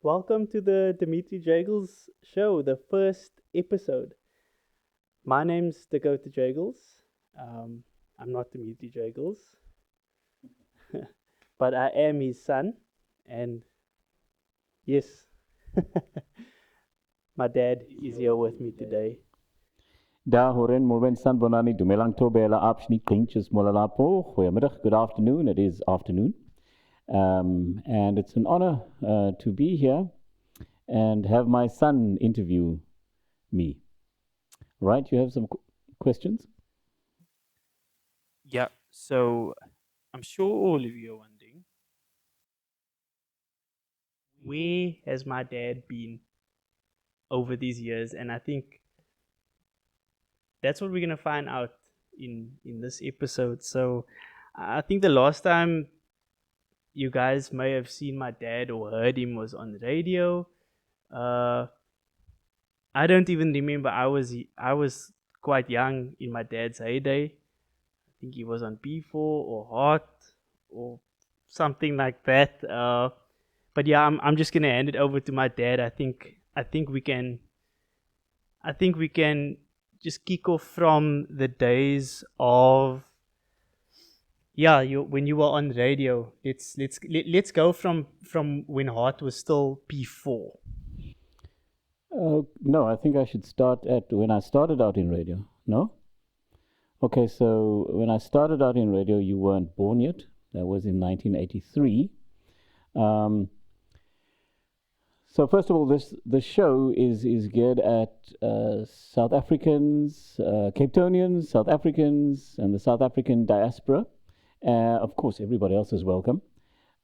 Welcome to the Dmitri Jegels show, the first episode. My name's Dmitri Jegels. I'm not Dmitri Jegels, but I am his son, and yes, my dad is here with me today. Da horen morgen san bonani dumelang to bela apshni klinches molalapo. Goedemiddag, good afternoon. It is afternoon. And it's an honor to be here and have my son interview me. Right, you have some questions? Yeah, so I'm sure all of you are wondering, where has my dad been over these years? And I think that's what we're gonna find out in this episode. So I think the last time you guys may have seen my dad or heard him was on the radio. I don't even remember. I was quite young in my dad's heyday. I think he was on B4 or Hot or something like that. But yeah, I'm just gonna hand it over to my dad. I think we can just kick off from the days of when you were on radio. Let's go from when Hot was still P4. No, I think I should start at when I started out in radio. No? Okay, so when I started out in radio, you weren't born yet. That was in 1983. So first of all, the show is geared at South Africans, Cape Townians, South Africans, and the South African diaspora. Of course, everybody else is welcome.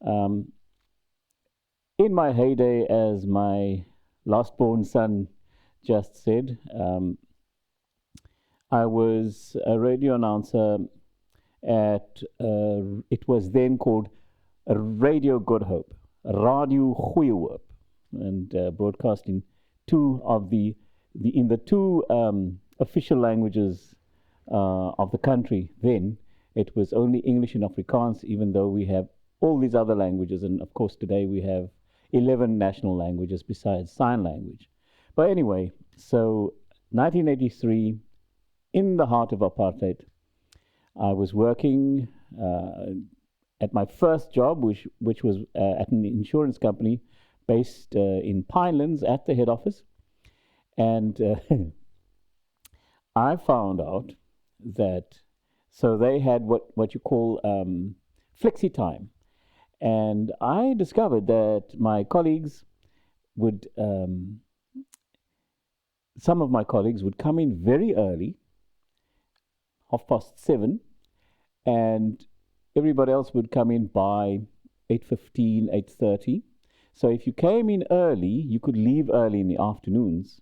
In my heyday, as my last-born son just said, I was a radio announcer at, it was then called Radio Good Hope, Radio Goeie Hoop, and broadcast in two official languages of the country. Then it was only English and Afrikaans, even though we have all these other languages, and of course today we have 11 national languages besides sign language. But anyway, so 1983, in the heart of apartheid, I was working at my first job, which was at an insurance company based in Pinelands at the head office. And I found out that, so they had what you call flexi time. And I discovered that my colleagues would, some of my colleagues would come in very early, 7:30, and everybody else would come in by 8:15, 8:30. So if you came in early, you could leave early in the afternoons.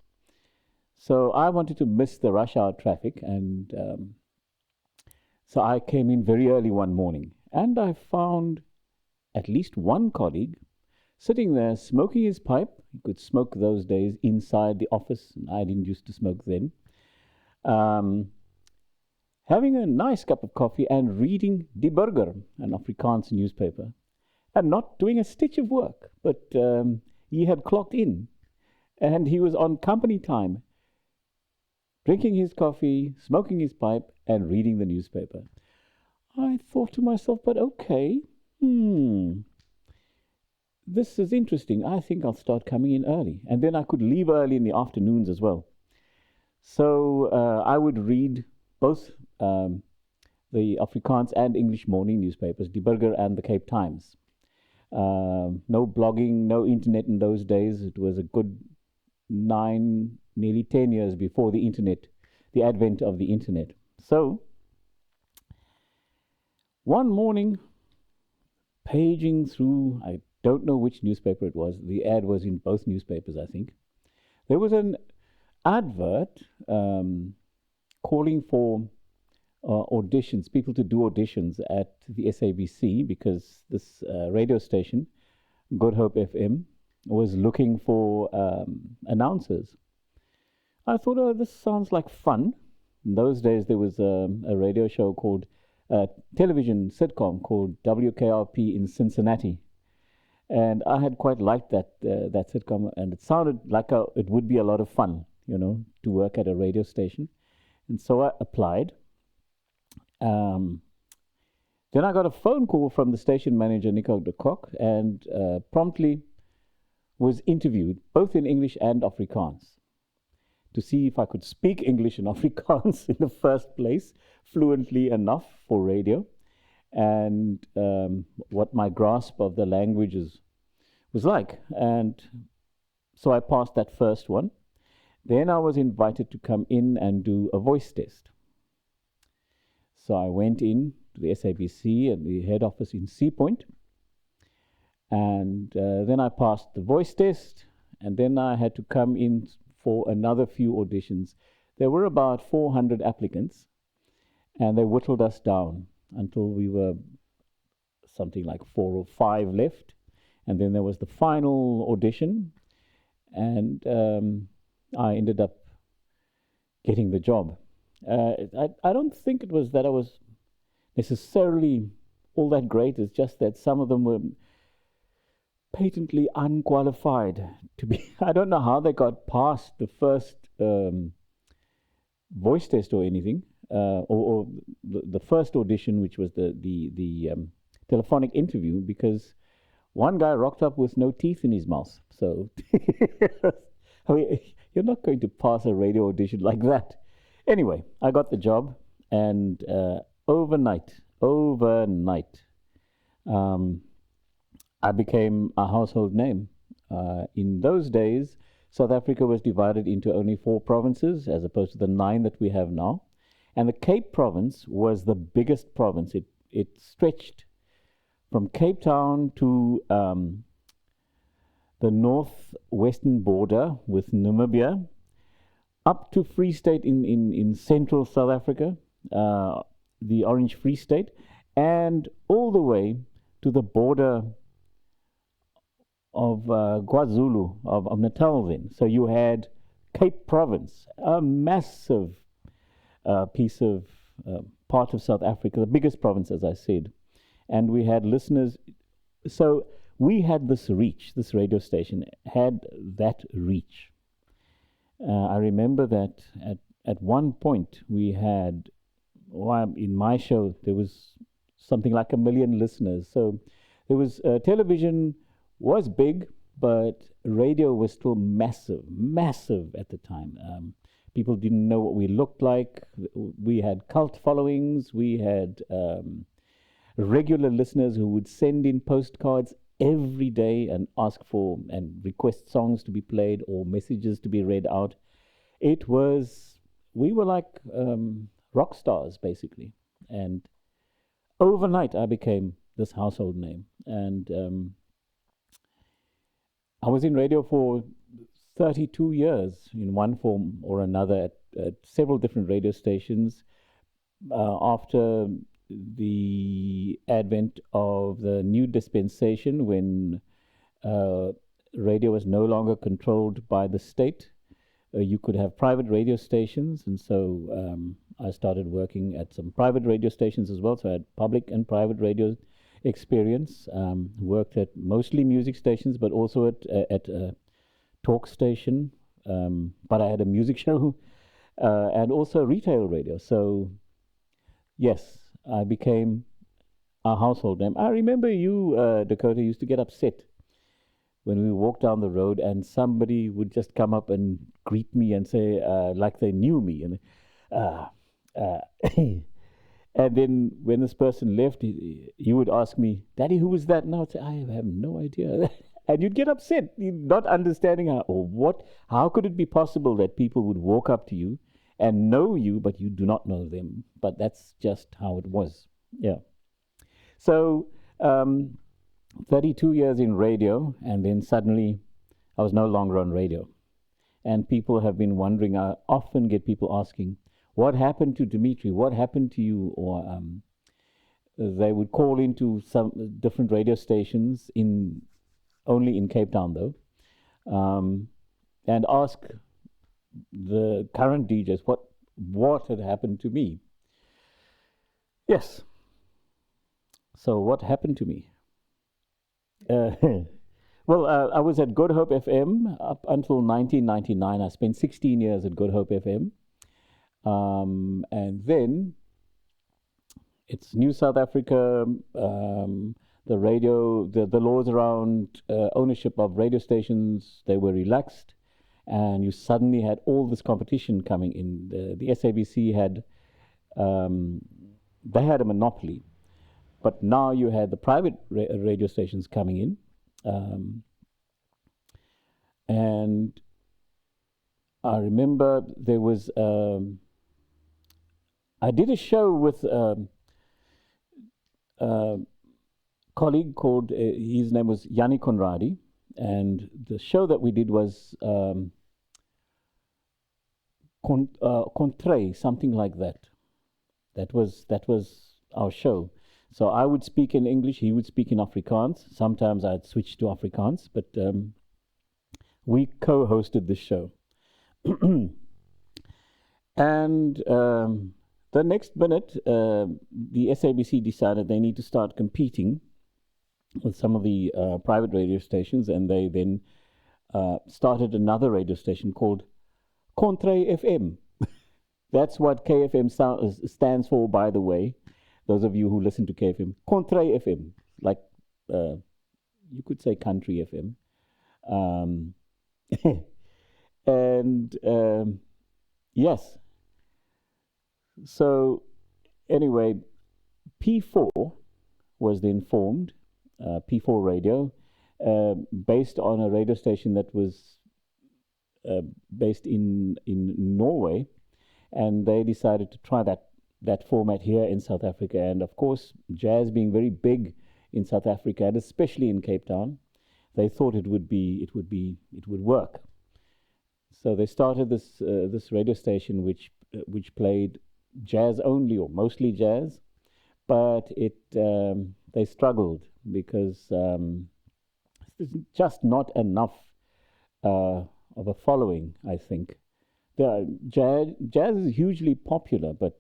So I wanted to miss the rush hour traffic, and so I came in very early one morning, and I found at least one colleague sitting there smoking his pipe. He could smoke those days inside the office, and I didn't used to smoke then. Having a nice cup of coffee and reading Die Burger, an Afrikaans newspaper, and not doing a stitch of work. But he had clocked in, and he was on company time, drinking his coffee, smoking his pipe, and reading the newspaper. I thought to myself, but okay, this is interesting. I think I'll start coming in early. And then I could leave early in the afternoons as well. So I would read both the Afrikaans and English morning newspapers, Die Burger and the Cape Times. No blogging, no internet in those days. It was a good 9, nearly 10 years before the internet, the advent of the internet. So one morning, paging through, I don't know which newspaper it was. The ad was in both newspapers, I think. There was an advert calling for auditions, people to do auditions at the SABC, because this radio station, Good Hope FM, was looking for announcers. I thought, oh, this sounds like fun. In those days, there was a radio show called, television sitcom called WKRP in Cincinnati. And I had quite liked that sitcom, and it sounded like it would be a lot of fun, to work at a radio station. And so I applied. Um, then I got a phone call from the station manager, Nico de Kock, and promptly was interviewed, both in English and Afrikaans, to see if I could speak English and Afrikaans in the first place fluently enough for radio, and what my grasp of the languages was like. And so I passed that first one. Then I was invited to come in and do a voice test. So I went in to the SABC at the head office in Sea Point, and then I passed the voice test, and then I had to come in for another few auditions. There were about 400 applicants, and they whittled us down until we were something like 4 or 5 left. And then there was the final audition, and I ended up getting the job. I don't think it was that I was necessarily all that great. It's just that some of them were patently unqualified to be. I don't know how they got past the first voice test or anything, or the first audition, which was the telephonic interview, because one guy rocked up with no teeth in his mouth. So, I mean, you're not going to pass a radio audition like that. Anyway, I got the job, and overnight, I became a household name. In those days, South Africa was divided into only 4 provinces, as opposed to the 9 that we have now. And the Cape Province was the biggest province. It stretched from Cape Town to the northwestern border with Namibia, up to Free State in central South Africa, the Orange Free State, and all the way to the border of KwaZulu, of Natal then. So you had Cape Province, a massive piece of part of South Africa, the biggest province, as I said. And we had listeners. So we had this reach, this radio station had that reach. I remember that at one point we had, in my show, there was something like 1 million listeners. So there was television was big, but radio was still massive at the time. People didn't know what we looked like. We had cult followings. We had regular listeners who would send in postcards every day and ask for and request songs to be played or messages to be read out. We were like rock stars, basically. And overnight, I became this household name. And I was in radio for 32 years in one form or another at several different radio stations. After the advent of the new dispensation, when radio was no longer controlled by the state, you could have private radio stations, and so I started working at some private radio stations as well. So I had public and private radio experience. Worked at mostly music stations, but also at a talk station. But I had a music show and also retail radio. So yes, I became a household name. I remember you, Dakota, used to get upset when we walked down the road and somebody would just come up and greet me and say, like they knew me. And and then when this person left, he would ask me, "Daddy, who was that?" And I would say, "I have no idea." And you'd get upset, not understanding how could it be possible that people would walk up to you and know you, but you do not know them. But that's just how it was. Yeah. So 32 years in radio, and then suddenly I was no longer on radio. And people have been wondering, I often get people asking, what happened to Dmitri? What happened to you? Or they would call into some different radio stations, only in Cape Town though, and ask the current DJs what had happened to me. Yes. So what happened to me? Well, I was at Good Hope FM up until 1999. I spent 16 years at Good Hope FM. And then it's New South Africa, the laws around ownership of radio stations, they were relaxed. And you suddenly had all this competition coming in. The SABC they had a monopoly. But now you had the private radio stations coming in. And I remember there was, I did a show with a colleague called, his name was Yanni Conradi. And the show that we did was Contre, something like that. That was our show. So I would speak in English, he would speak in Afrikaans. Sometimes I'd switch to Afrikaans, but we co-hosted the show. And the next minute, the SABC decided they need to start competing with some of the private radio stations, and they then started another radio station called Contre FM. That's what KFM stands for, by the way. Those of you who listen to KFM, Contre FM, like you could say country FM. And yes. So anyway, P4 was then formed, P4 Radio, based on a radio station that was based in Norway, and they decided to try that format here in South Africa. And of course, jazz being very big in South Africa, and especially in Cape Town, they thought it would work. So they started this radio station which played jazz only, or mostly jazz, but they struggled because there's just not enough of a following, I think. Jazz is hugely popular, but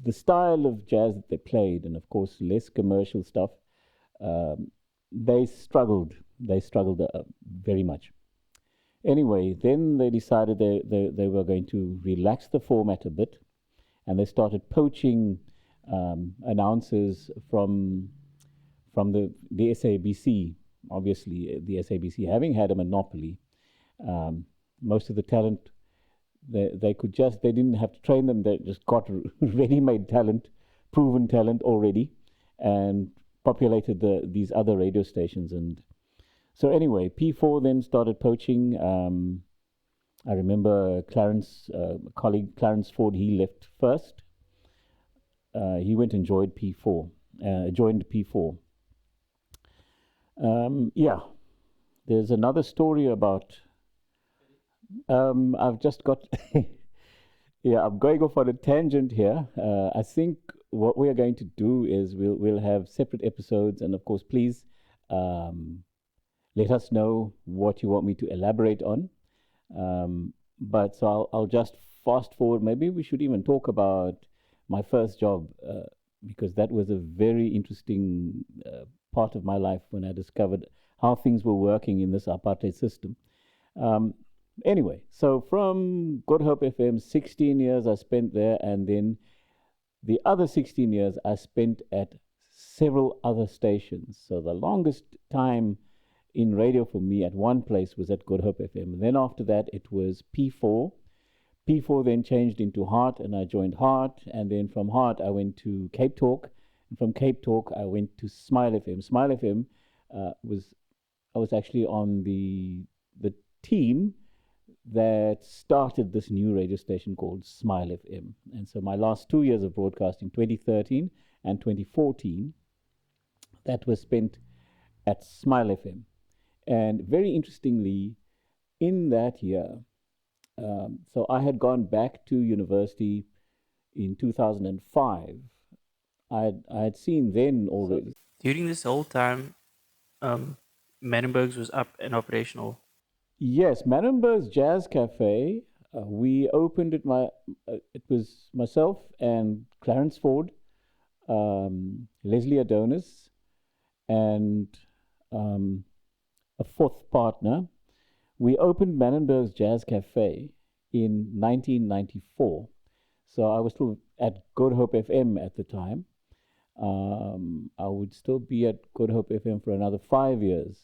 the style of jazz that they played, and of course less commercial stuff, they struggled very much. Anyway, then they decided they were going to relax the format a bit, and they started poaching announcers from the SABC. Obviously, the SABC having had a monopoly, most of the talent they didn't have to train them. They just got ready-made talent, proven talent already, and populated these other radio stations. And so anyway, P4 then started poaching. I remember colleague Clarence Ford, he left first. He went and joined P4. Yeah, there's another story about. I've just got. Yeah, I'm going off on a tangent here. I think what we are going to do is we'll have separate episodes, and of course, please let us know what you want me to elaborate on. But so I'll just fast forward. Maybe we should even talk about my first job, because that was a very interesting part of my life when I discovered how things were working in this apartheid system. Anyway, so from Good Hope FM, 16 years I spent there, and then the other 16 years I spent at several other stations. So the longest time in radio for me at one place was at Good Hope FM. And then after that, it was P4. P4 then changed into Heart, and I joined Heart. And then from Heart, I went to Cape Talk. And from Cape Talk, I went to Smile FM. Smile FM I was actually on the team that started this new radio station called Smile FM. And so my last 2 years of broadcasting, 2013 and 2014, that was spent at Smile FM. And very interestingly, in that year, so I had gone back to university in 2005. I had seen then already. During this whole time, Manenberg's was up and operational. Yes, Manenberg's Jazz Cafe. We opened it. It was myself and Clarence Ford, Leslie Adonis, and a fourth partner. We opened Manenberg's Jazz Cafe in 1994. So I was still at Good Hope FM at the time. I would still be at Good Hope FM for another 5 years.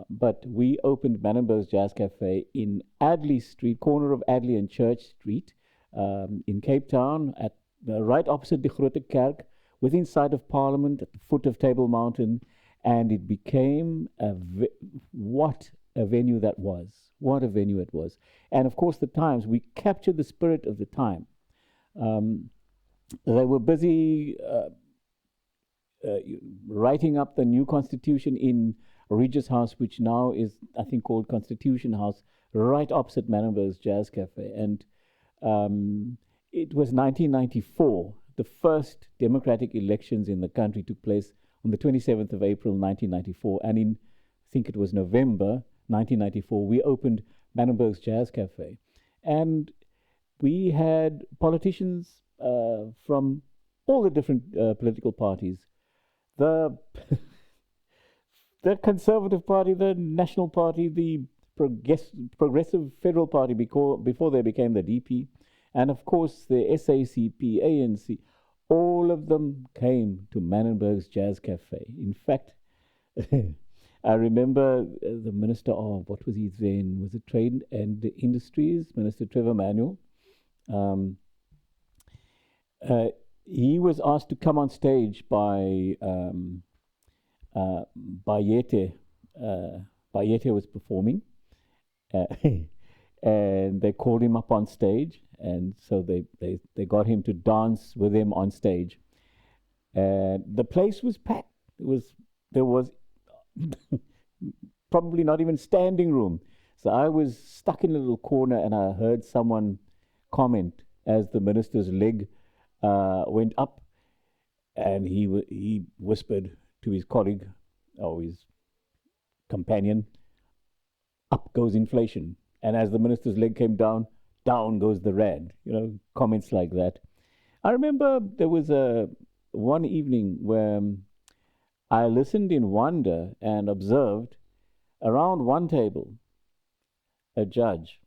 But we opened Manenberg's Jazz Cafe in Adley Street, corner of Adley and Church Street, in Cape Town, at right opposite the Grote Kerk, within sight of Parliament, at the foot of Table Mountain, and it became what a venue that was. What a venue it was. And of course, the times, we captured the spirit of the time. They were busy writing up the new constitution in Regis House, which now is, I think, called Constitution House, right opposite Manenberg's Jazz Cafe. And it was 1994. The first democratic elections in the country took place on the 27th of April, 1994. And in, I think it was November 1994, we opened Manenberg's Jazz Cafe. And we had politicians from all the different political parties. The Conservative Party, the National Party, the Progressive Federal Party before they became the DP, and of course the SACP, ANC, all of them came to Manenberg's Jazz Cafe. In fact, I remember the Minister of, what was he then? Was it Trade and Industries, Minister Trevor Manuel? He was asked to come on stage by Bayete. Bayete was performing, and they called him up on stage, and so they got him to dance with them on stage. And the place was packed. There was probably not even standing room. So I was stuck in a little corner, and I heard someone comment as the minister's leg went up, and he whispered to his colleague, or his companion, "Up goes inflation." And as the minister's leg came down, down goes the rand. Comments like that. I remember there was one evening where I listened in wonder and observed around one table a judge,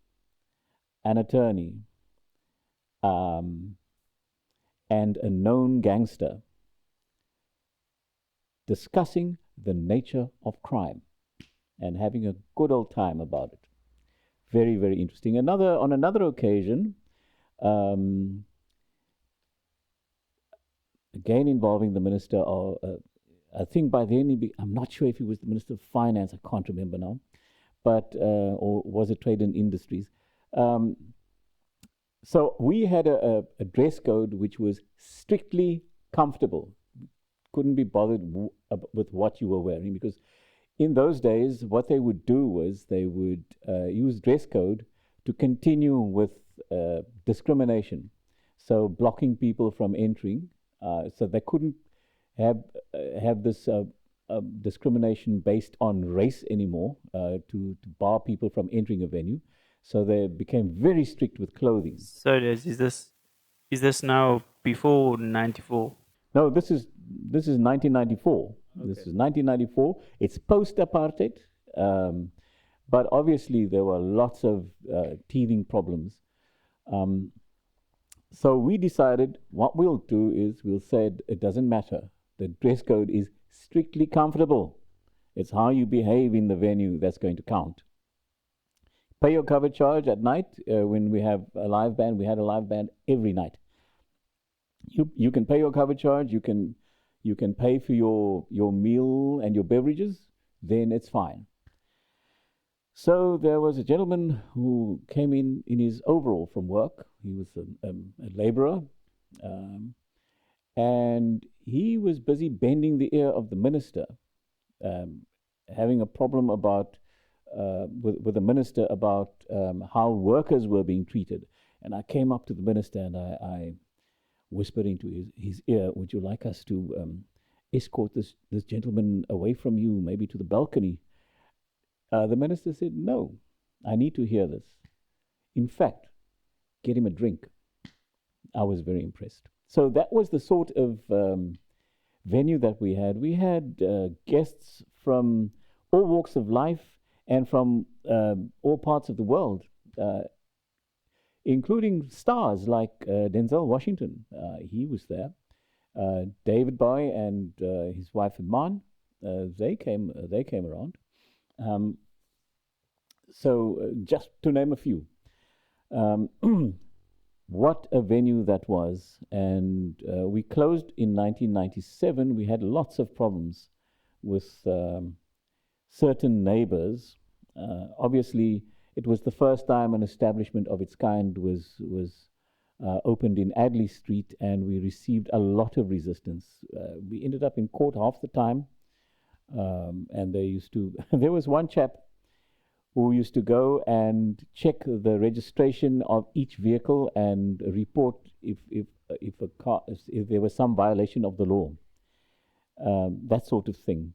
an attorney, and a known gangster discussing the nature of crime and having a good old time about it. Very, very interesting. On another occasion, again involving the minister of, I think by then I'm not sure if he was the Minister of Finance, I can't remember now, but or was it Trade and Industries? So we had a dress code which was strictly comfortable. Couldn't be bothered with what you were wearing, because in those days, what they would do was they would use dress code to continue with discrimination. So blocking people from entering, so they couldn't have this discrimination based on race anymore to bar people from entering a venue. So they became very strict with clothing. So is this now before 94? No, this is 1994. Okay. This is 1994. It's post-apartheid, but obviously there were lots of teething problems. So we decided what we'll do is we'll say it doesn't matter. The dress code is strictly comfortable. It's how you behave in the venue that's going to count. Pay your cover charge at night when we have a live band. We had a live band every night. You can pay your cover charge. You can pay for your meal and your beverages. Then it's fine. So there was a gentleman who came in his overall from work. He was a laborer, and he was busy bending the ear of the minister, having a problem about with the minister about how workers were being treated. And I came up to the minister and I whispered into his ear, "Would you like us to escort this gentleman away from you, maybe to the balcony?" The minister said, "No, I need to hear this. In fact, get him a drink." I was very impressed. So that was the sort of venue that we had. We had guests from all walks of life and from all parts of the world, uh, including stars like Denzel Washington. He was there. David Bowie and his wife Iman, they came around. Um, just to name a few, um, what a venue that was! And we closed in 1997. We had lots of problems with certain neighbors. Obviously, it was the first time an establishment of its kind was opened in Adley Street, and we received a lot of resistance. We ended up in court half the time, and they used to. There was one chap who used to go and check the registration of each vehicle and report if a car if there was some violation of the law, that sort of thing.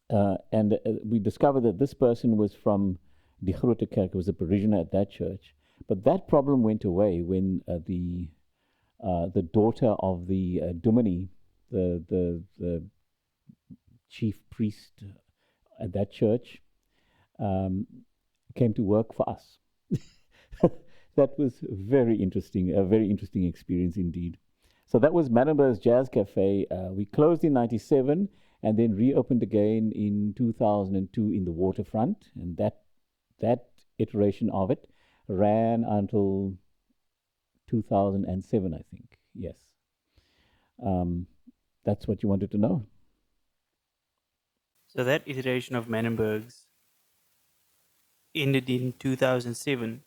And we discovered that this person was from Die Grote Kerk, was a parishioner at that church. But that problem went away when the daughter of the Dominie, the chief priest at that church, um, came to work for us. That was very interesting, a very interesting experience indeed. So that was Manenberg's Jazz Cafe. We closed in '97 and then reopened again in 2002 in the waterfront, and that iteration of it ran until 2007, I think. Yes, um, that's what you wanted to know. So that iteration of Manenberg's ended in 2007,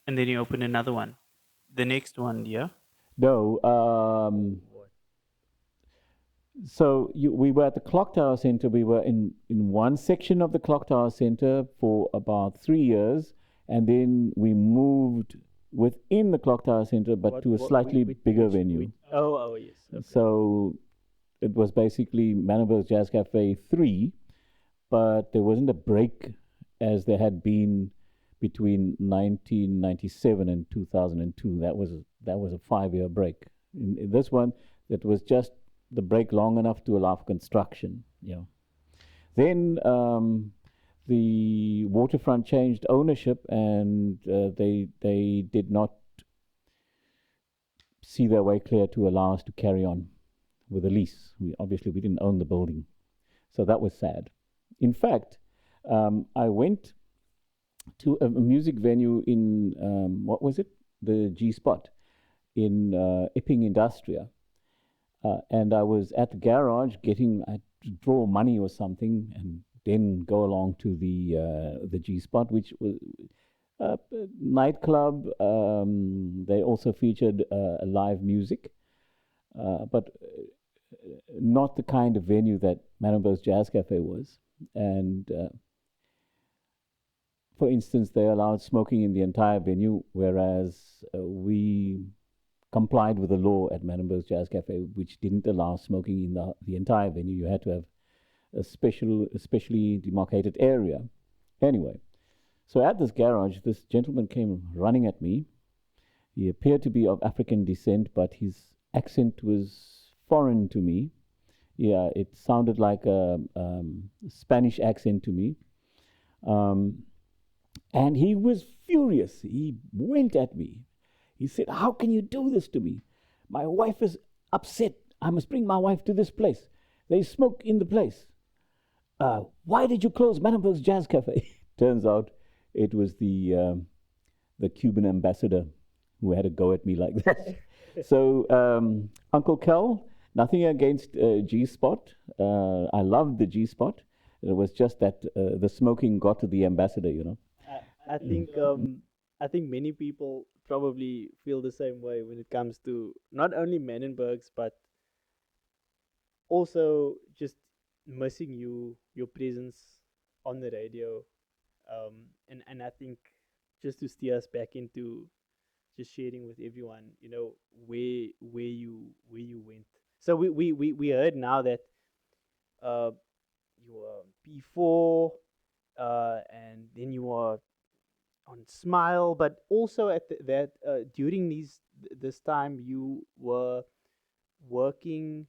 and then you opened another one. The next one, yeah. No, we were at the Clock Tower Center. We were in one section of the Clock Tower Center for about 3 years, and then we moved within the Clock Tower Center, but to a slightly bigger venue. Oh, yes. Okay. So it was basically Manenberg's Jazz Cafe 3, but there wasn't a break as there had been between 1997 and 2002. That was a 5-year break. In this one, it was just the break long enough to allow for construction. Then the waterfront changed ownership, and they did not see their way clear to allow us to carry on with a lease. We didn't own the building, so that was sad. In fact, I went to a music venue in what was it? The G Spot in Epping Industria, and I was at the garage I had to draw money or something, and then go along to the G Spot, which was a nightclub. They also featured live music, but not the kind of venue that Manenberg's Jazz Cafe was. And for instance, they allowed smoking in the entire venue, whereas we complied with the law at Manenberg's Jazz Cafe, which didn't allow smoking in the entire venue. You had to have a specially demarcated area. Anyway, so at this garage, this gentleman came running at me. He appeared to be of African descent, but his accent was foreign to me. Yeah, it sounded like a Spanish accent to me. And he was furious. He went at me. He said, "How can you do this to me? My wife is upset. I must bring my wife to this place. They smoke in the place. Why did you close Manenberg's Jazz Cafe?" Turns out it was the Cuban ambassador who had a go at me like that. So, Uncle Kel, nothing against G Spot. I loved the G Spot. It was just that the smoking got to the ambassador. I think many people probably feel the same way when it comes to not only Manenbergs but also just missing your presence on the radio. And I think just to steer us back into just sharing with everyone, where you went. So we heard now that uh you were P4, and then you were on Smile, but also at that during this time you were working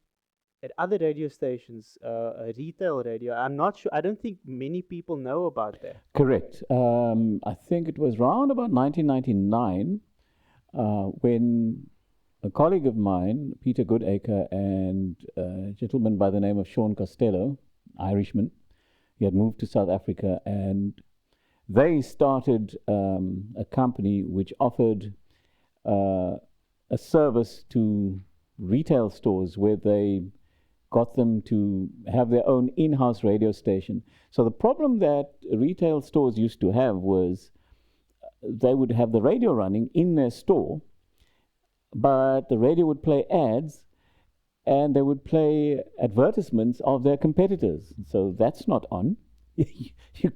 at other radio stations, a retail radio. I'm not sure. I don't think many people know about that. Correct. I think it was around about 1999 when a colleague of mine, Peter Goodacre, and a gentleman by the name of Sean Costello, Irishman, he had moved to South Africa, and they started a company which offered a service to retail stores where they got them to have their own in-house radio station. So the problem that retail stores used to have was they would have the radio running in their store, but the radio would play ads and they would play advertisements of their competitors. So that's not on. You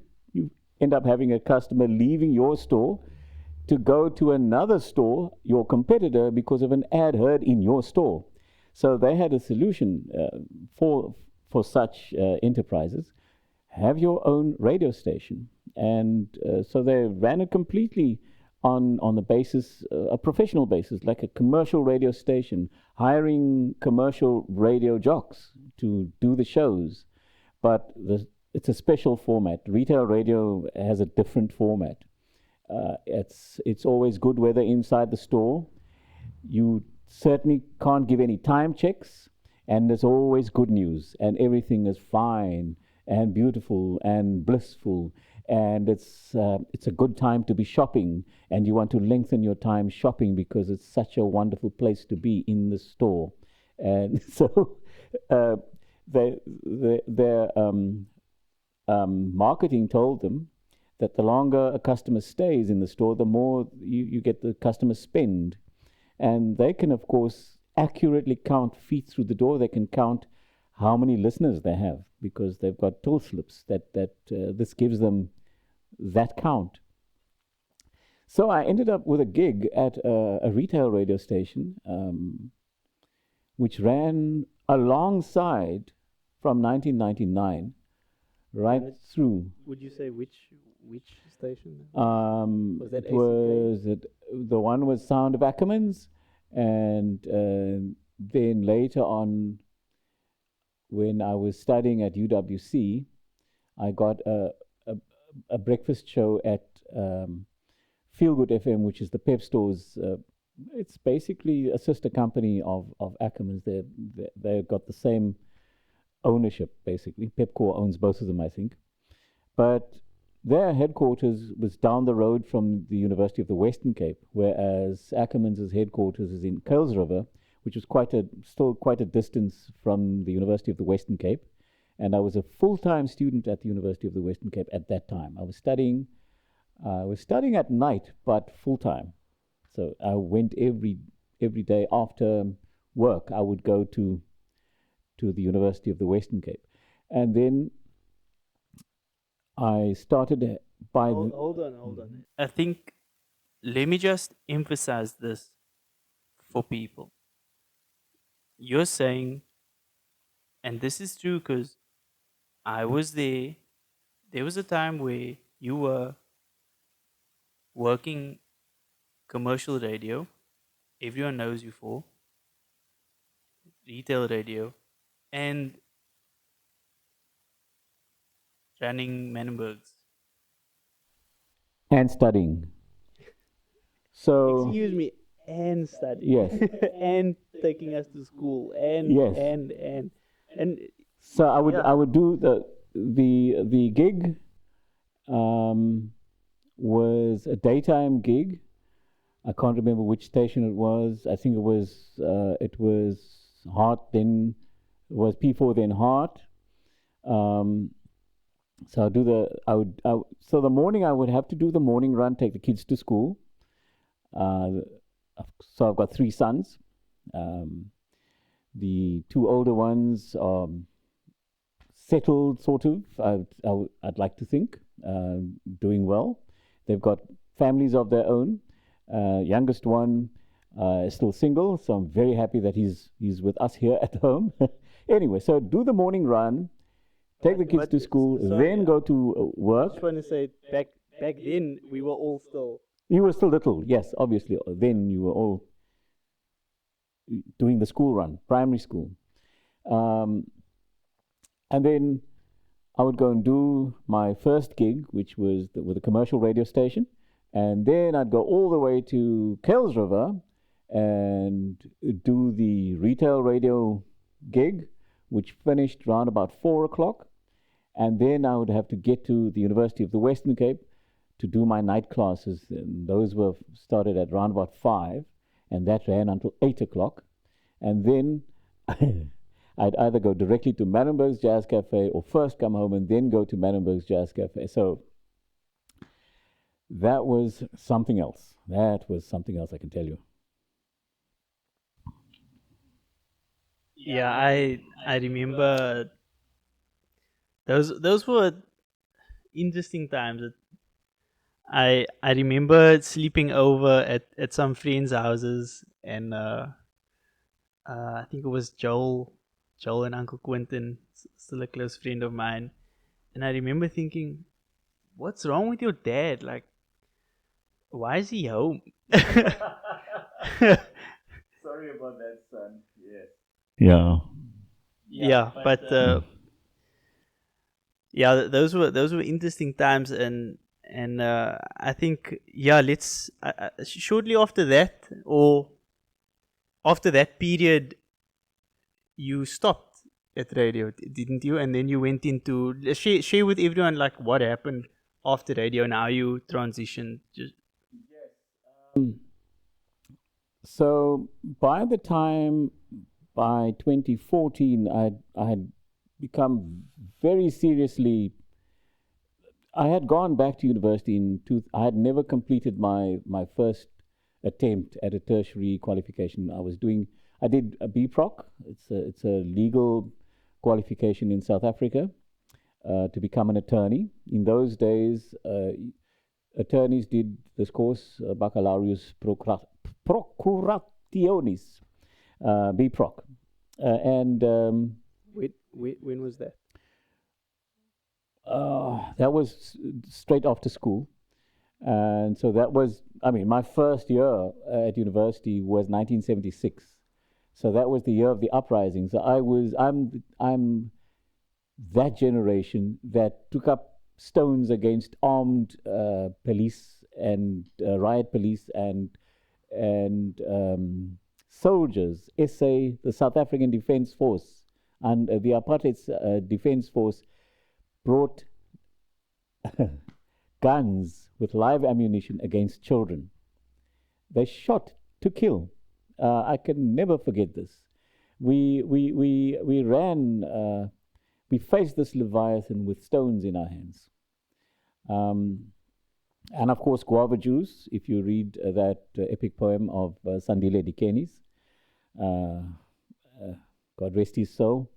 end up having a customer leaving your store to go to another store, your competitor, because of an ad heard in your store. So they had a solution for such enterprises. Have your own radio station. And so they ran it completely on the basis, a professional basis, like a commercial radio station, hiring commercial radio jocks to do the shows. But it's a special format. Retail radio has a different format. It's always good weather inside the store. You certainly can't give any time checks, and there's always good news, and everything is fine and beautiful and blissful, and it's a good time to be shopping, and you want to lengthen your time shopping because it's such a wonderful place to be in the store. And so their marketing told them that the longer a customer stays in the store, the more you get the customer spend. And they can, of course, accurately count feet through the door. They can count how many listeners they have because they've got toll slips that this gives them that count. So I ended up with a gig at a retail radio station, which ran alongside from 1999 right through. Would you say which station? Was that the one was Sound of Ackermans, and then later on, when I was studying at UWC, I got a breakfast show at Feel Good FM, which is the Pep Store's. It's basically a sister company of Ackermans. They've got the same ownership, basically. Pepcore owns both of them, I think. But their headquarters was down the road from the University of the Western Cape, whereas Ackermans' headquarters is in Kuilsriver, which was still quite a distance from the University of the Western Cape. And I was a full-time student at the University of the Western Cape at that time. I was studying at night, but full-time. So I went every day after work. I would go to the University of the Western Cape. And then I started by... Hold on. I think, let me just emphasize this for people. You're saying, and this is true because I was there was a time where you were working commercial radio, everyone knows you for, retail radio, and running Manenbergs. And studying. So... Excuse me, and studying. Yes. And taking us to school, and yes. And so I would do the gig was a daytime gig. I can't remember which station it was. I think it was Heart, then it was P4, then Heart. So so the morning I would have to do the morning run, take the kids to school. So I've got 3 sons. The 2 older ones are settled, sort of. I'd like to think, doing well. They've got families of their own. Youngest one is still single, so I'm very happy that he's with us here at home. Anyway, so do the morning run, take the kids to school, then go to work. I just want to say, back then we were all still. You were still little, yes, obviously. Then you were all doing the school run, primary school. Um, and then I would go and do my first gig, which was with a commercial radio station. And then I'd go all the way to Kells River and do the retail radio gig, which finished around about 4 o'clock. And then I would have to get to the University of the Western Cape to do my night classes. And those were started at around about 5, and that ran until 8 o'clock. And then I'd either go directly to Manenberg's Jazz Cafe or first come home and then go to Manenberg's Jazz Cafe. So that was something else. That was something else, I can tell you. Yeah, I remember those were interesting times. I remember sleeping over at some friends' houses, and I think it was Joel and Uncle Quentin, still a close friend of mine. And I remember thinking, what's wrong with your dad? Like, why is he home? Sorry about that, son. Yes. Yeah. Yeah, but yeah, those were interesting times, and I think, yeah, let's shortly after that, or after that period, you stopped at radio, didn't you? And then you went into share with everyone like what happened after radio and how you transitioned. Just So by the time, by 2014, I had become very seriously. I had gone back to university I had never completed my first attempt at a tertiary qualification. I did a BProc. It's a legal qualification in South Africa to become an attorney. In those days, attorneys did this course, Baccalaureus Procurationis, BProc. And when was that? that was straight after school. And so that was, I mean, my first year at university was 1976. So that was the year of the uprising. So I'm that generation that took up stones against armed police and riot police and soldiers. SA, the South African Defence Force, and the apartheid Defence Force brought guns with live ammunition against children. They shot to kill. I can never forget this. We ran. We faced this Leviathan with stones in our hands. And of course, guava juice. If you read that epic poem of Sandile Dikenis, God rest his soul.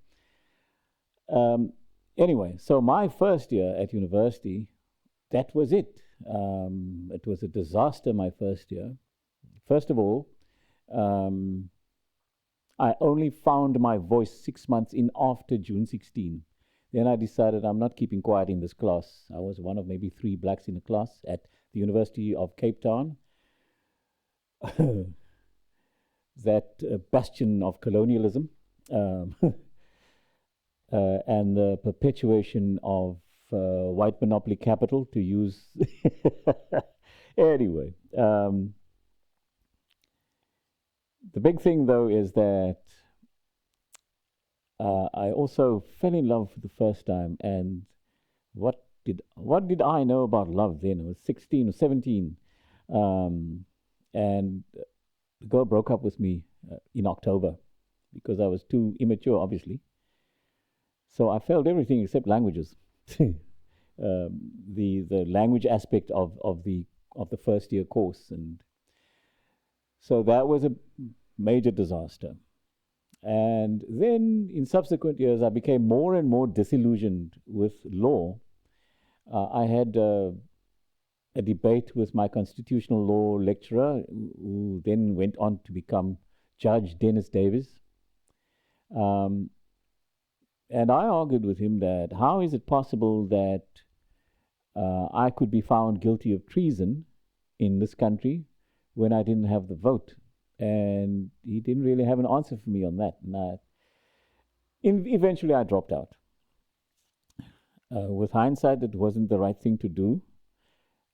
Anyway, so my first year at university, that was it. It was a disaster, my first year. First of all, I only found my voice 6 months in after June 16. Then I decided I'm not keeping quiet in this class. I was one of maybe 3 blacks in the class at the University of Cape Town. That bastion of colonialism and the perpetuation of white monopoly capital, to use. Anyway, the big thing though is that I also fell in love for the first time. And what did I know about love then? I was 16 or 17, and the girl broke up with me in October because I was too immature, obviously. So I failed everything except languages. The language aspect of the first year course, and so that was a major disaster. And then in subsequent years, I became more and more disillusioned with law. I had a debate with my constitutional law lecturer, who then went on to become Judge Dennis Davis. And I argued with him that how is it possible that I could be found guilty of treason in this country when I didn't have the vote? And he didn't really have an answer for me on that. And Eventually, I dropped out. With hindsight, it wasn't the right thing to do.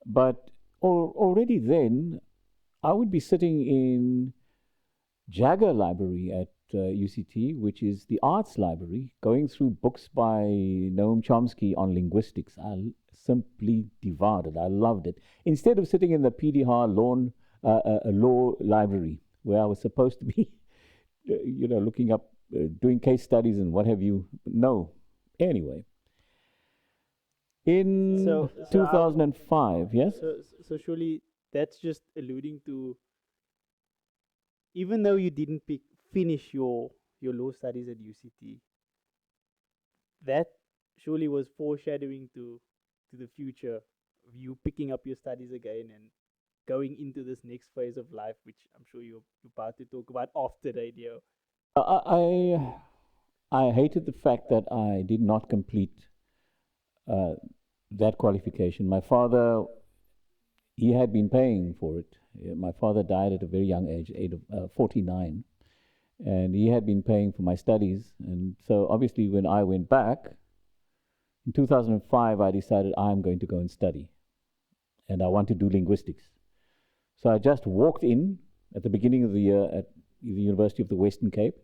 But already then, I would be sitting in Jagger Library at UCT, which is the arts library, going through books by Noam Chomsky on linguistics. I simply devoured it. I loved it. Instead of sitting in the PDR law library, where I was supposed to be, looking up, doing case studies and what have you. No. Anyway. In 2005, yes? So surely that's just alluding to, even though you didn't finish your law studies at UCT, that surely was foreshadowing to the future of you picking up your studies again and going into this next phase of life, which I'm sure you're about to talk about after radio. I hated the fact that I did not complete uh, that qualification. My father, he had been paying for it. My father died at a very young age, age of 49, and he had been paying for my studies. And so obviously when I went back, in 2005, I decided I'm going to go and study, and I want to do linguistics. So I just walked in at the beginning of the year at the University of the Western Cape.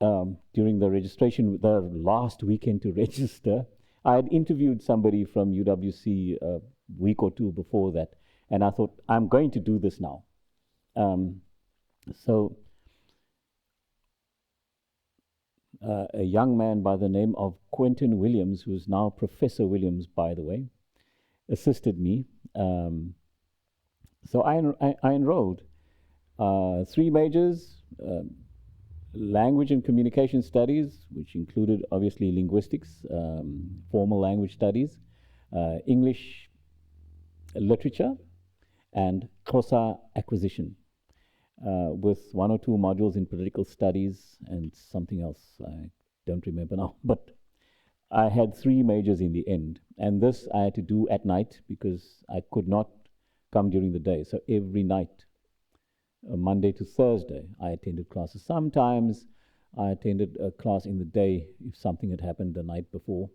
During the registration, the last weekend to register, I had interviewed somebody from UWC a week or two before that, and I thought, I'm going to do this now. So a young man by the name of Quentin Williams, who's now Professor Williams, by the way, assisted me. So I enrolled. 3 majors, language and communication studies, which included obviously linguistics, formal language studies, English literature, and Xhosa acquisition, with 1 or 2 modules in political studies and something else I don't remember now. But I had 3 majors in the end, and this I had to do at night because I could not come during the day. So every night, Monday to Thursday, I attended classes. Sometimes I attended a class in the day if something had happened the night before,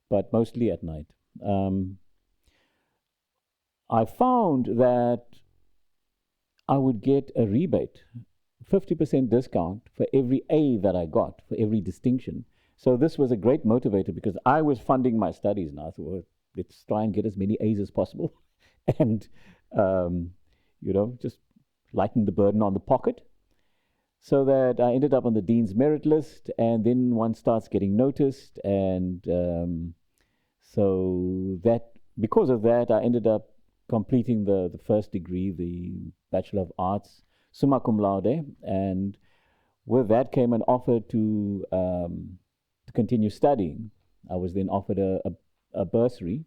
but mostly at night. I found that I would get a rebate, 50% discount for every A that I got, for every distinction. So this was a great motivator because I was funding my studies, and I thought, well, let's try and get as many A's as possible and, just lighten the burden on the pocket. So that I ended up on the Dean's Merit List, and then one starts getting noticed, and so that, because of that, I ended up completing the first degree, the Bachelor of Arts, summa cum laude, and with that came an offer to continue studying. I was then offered a bursary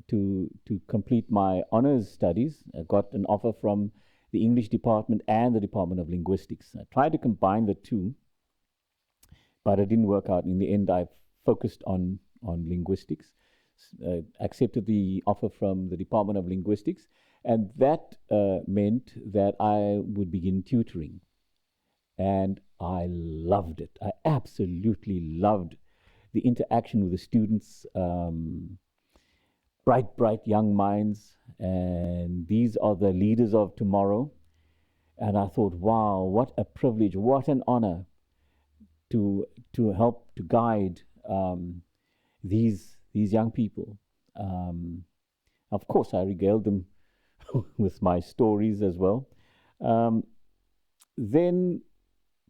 to complete my honors studies. I got an offer from the English department and the Department of Linguistics. I tried to combine the two, but it didn't work out. In the end, I focused on linguistics, accepted the offer from the Department of Linguistics, and that meant that I would begin tutoring. And I loved it. I absolutely loved the interaction with the students, bright young minds, and these are the leaders of tomorrow. And I thought, wow, what a privilege, what an honor to help to guide these young people. Of course, I regaled them with my stories as well. Then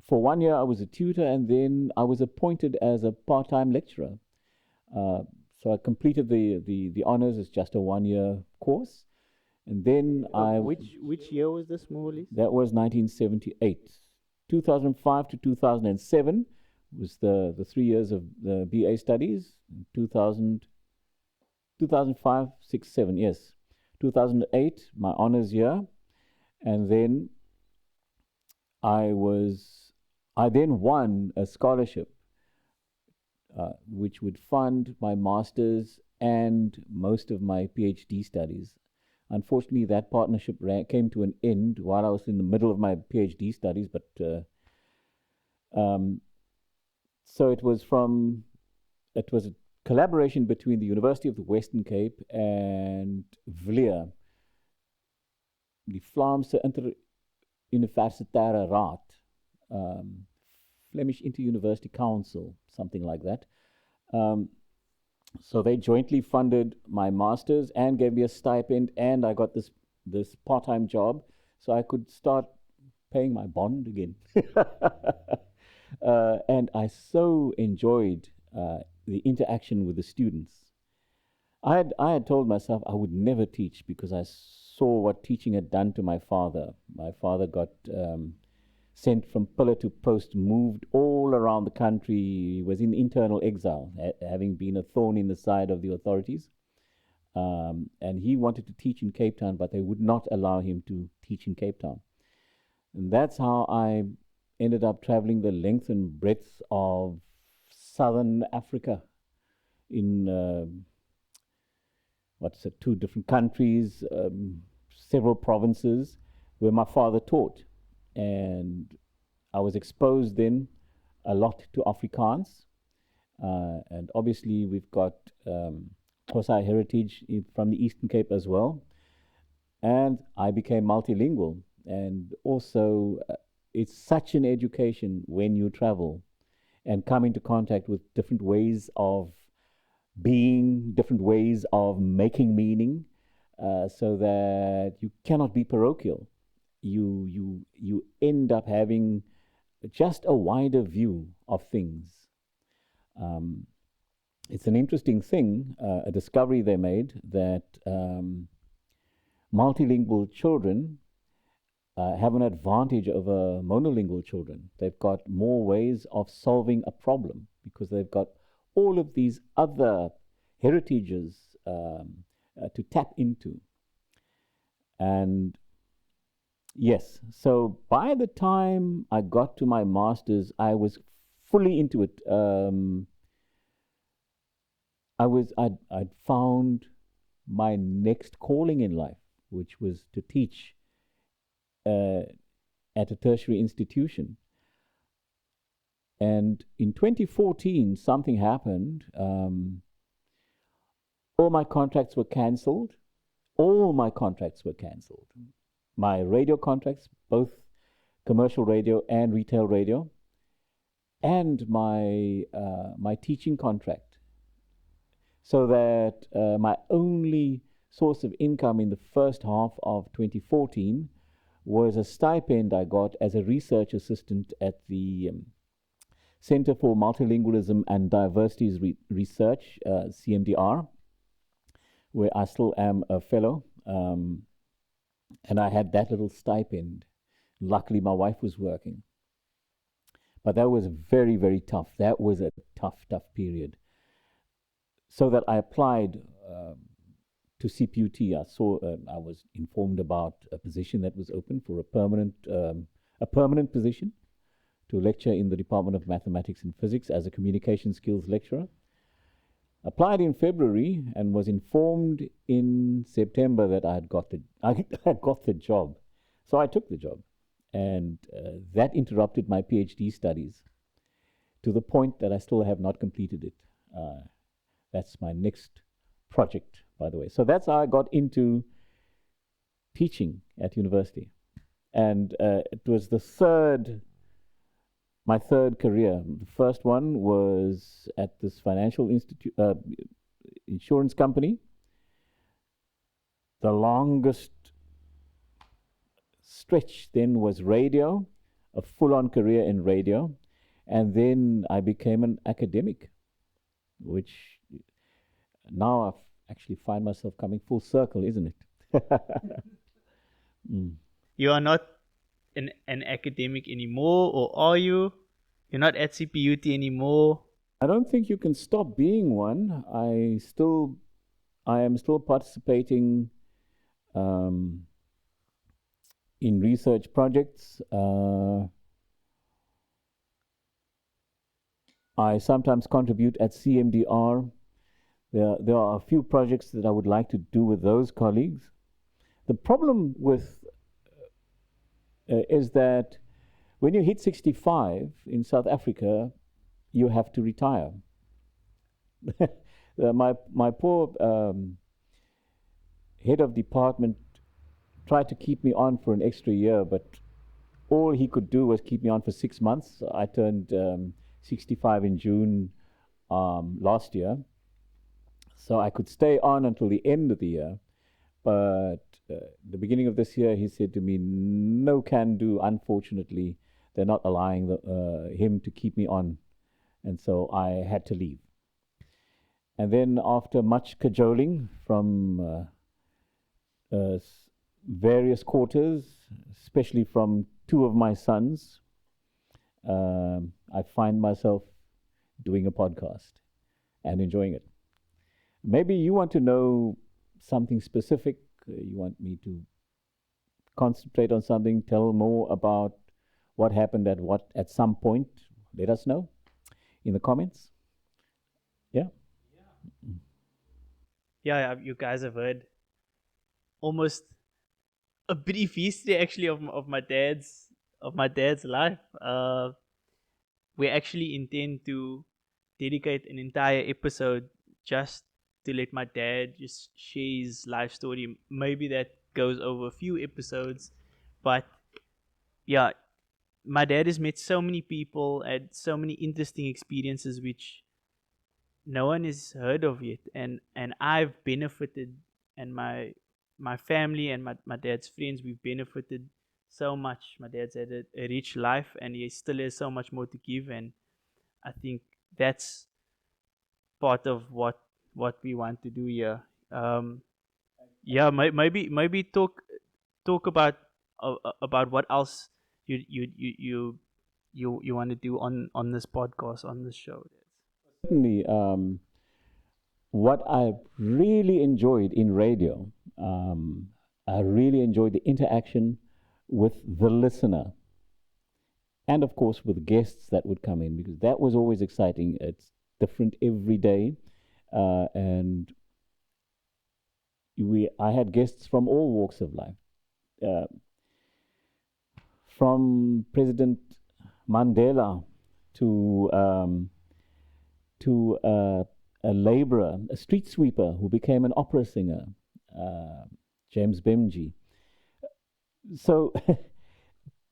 for 1 year I was a tutor, and then I was appointed as a part-time lecturer. So I completed the honors as just a 1-year course, and then Which year was this, more or less? That was 1978. 2005 to 2007 was the 3 years of the BA studies. 2005, 6, 7, yes. 2008, my honors year, and then I then won a scholarship which would fund my master's and most of my PhD studies. Unfortunately, that partnership came to an end while I was in the middle of my PhD studies, but Um, so it was a collaboration between the University of the Western Cape and VLIA, die Vlaamse Inter-Universitaire Raad, Flemish Inter-University Council, something like that. So they jointly funded my master's and gave me a stipend, and I got this part-time job, so I could start paying my bond again. And I so enjoyed the interaction with the students. I had told myself I would never teach because I saw what teaching had done to my father. My father got sent from pillar to post, moved all around the country. He was in internal exile, having been a thorn in the side of the authorities. And he wanted to teach in Cape Town, but they would not allow him to teach in Cape Town. And that's how I ended up traveling the length and breadth of southern Africa in, 2 different countries, several provinces where my father taught. And I was exposed then a lot to Afrikaans. And obviously we've got Xhosa heritage from the Eastern Cape as well. And I became multilingual. And also, it's such an education when you travel and come into contact with different ways of being, different ways of making meaning, so that you cannot be parochial. You end up having just a wider view of things. It's an interesting thing, a discovery they made, that multilingual children have an advantage over monolingual children. They've got more ways of solving a problem because they've got all of these other heritages to tap into. And yes, so by the time I got to my master's, I was fully into it. I'd found my next calling in life, which was to teach at a tertiary institution. And in 2014, something happened. All my contracts were cancelled. All my contracts were cancelled. My radio contracts, both commercial radio and retail radio, and my teaching contract. So that my only source of income in the first half of 2014 was a stipend I got as a research assistant at the Center for Multilingualism and Diversities Research, CMDR, where I still am a fellow. And I had that little stipend. Luckily, my wife was working. But that was very, very tough. That was a tough period. So that I applied to CPUT. I was informed about a position that was open for a permanent position to lecture in the Department of Mathematics and Physics as a communication skills lecturer. Applied in February and was informed in September that I had got the job. So I took the job, and that interrupted my PhD studies to the point that I still have not completed it. That's my next project, by the way. So that's how I got into teaching at university. And it was my third career. The first one was at this financial insurance company. The longest stretch then was radio, a full-on career in radio. And then I became an academic, which now I actually find myself coming full circle, isn't it? You are not an academic anymore, or are you? You're not at CPUT anymore. I don't think you can stop being one. I am still participating in research projects. I sometimes contribute at CMDR. There are a few projects that I would like to do with those colleagues. The problem with is that when you hit 65 in South Africa, you have to retire. My poor head of department tried to keep me on for an extra year, but all he could do was keep me on for 6 months. I turned 65 in June last year, so I could stay on until the end of the year. But the beginning of this year, he said to me, "No can do. Unfortunately, they're not allowing him to keep me on," and so I had to leave. And then, after much cajoling from various quarters, especially from two of my sons, I find myself doing a podcast and enjoying it. Maybe you want to know something specific, you want me to concentrate on something, tell more about what happened at some point, let us know in the comments. Yeah. Yeah, you guys have heard almost a brief history actually of my dad's life. We actually intend to dedicate an entire episode just to let my dad just share his life story. Maybe that goes over a few episodes, but yeah, my dad has met so many people, had so many interesting experiences which no one has heard of yet, and I've benefited, and my family and my dad's friends, we've benefited so much. My dad's had a rich life, and he still has so much more to give, and I think that's part of what we want to do here. Yeah, maybe talk about what else you want to do on this podcast, on this show. Certainly, what I really enjoyed in radio, I really enjoyed the interaction with the listener, and of course with guests that would come in, because that was always exciting. It's different every day, and I had guests from all walks of life, uh, from President Mandela to a laborer, a street sweeper who became an opera singer, James Bemji. So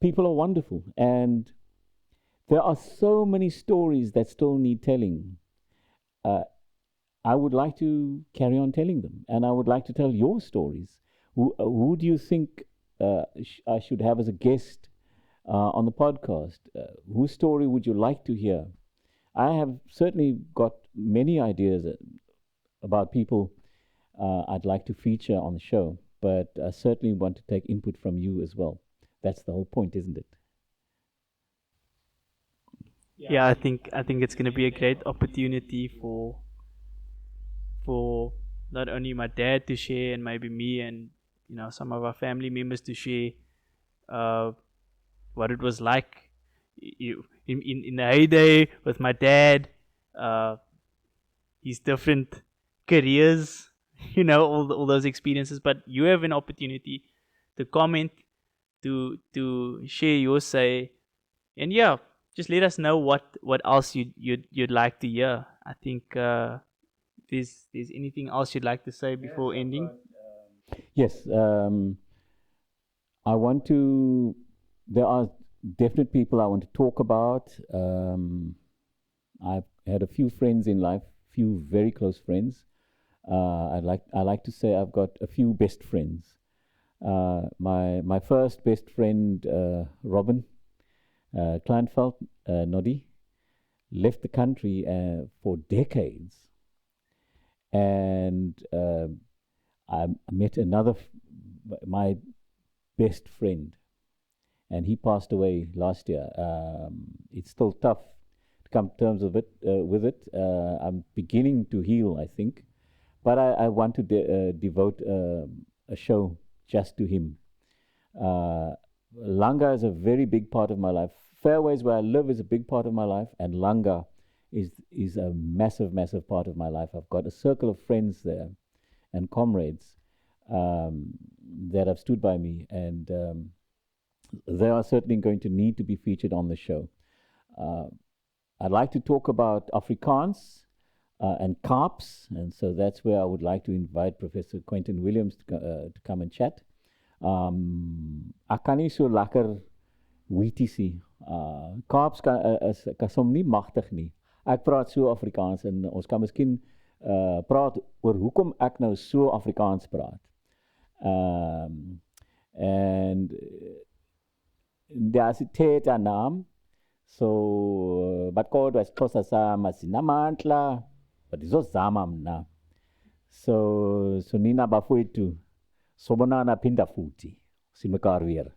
people are wonderful, and there are so many stories that still need telling. Uh, I would like to carry on telling them, and I would like to tell your stories. Who do you think I should have as a guest on the podcast? Whose story would you like to hear? I have certainly got many ideas about people I'd like to feature on the show, but I certainly want to take input from you as well. That's the whole point, isn't it? Yeah, I think it's gonna be a great opportunity for not only my dad to share, and maybe me and some of our family members to share uh, what it was like in the heyday with my dad, uh, his different careers, all those experiences. But you have an opportunity to comment, to share your say, and yeah, just let us know what else you'd like to hear. I think there's anything else you'd like to say before ending. Yes, I want to. There are definite people I want to talk about. I've had a few friends in life, few very close friends. I like to say I've got a few best friends. My first best friend, Robin Kleinfeld, Noddy, left the country for decades, and I met my best friend, and he passed away last year. It's still tough to come to terms with it. I'm beginning to heal, I think, but I want to devote a show just to him. Langa is a very big part of my life. Fairways, where I live, is a big part of my life, and Langa is a massive, massive part of my life. I've got a circle of friends there and comrades that have stood by me, and they are certainly going to need to be featured on the show. I'd like to talk about Afrikaans and CARPS, and so that's where I would like to invite Professor Quentin Williams to come and chat. Ek kan nie so lekker witty sê. CARPS kan som nie magtig nie. Ek praat so Afrikaans en ons kan miskien praat oor hoekom ek nou so Afrikaans praat. And daar's 'n thetha naam. So but kodwa isiXhosa sama sinamandla but izozama mna. So nina bafowethu sobonana phinda futhi simekar weer.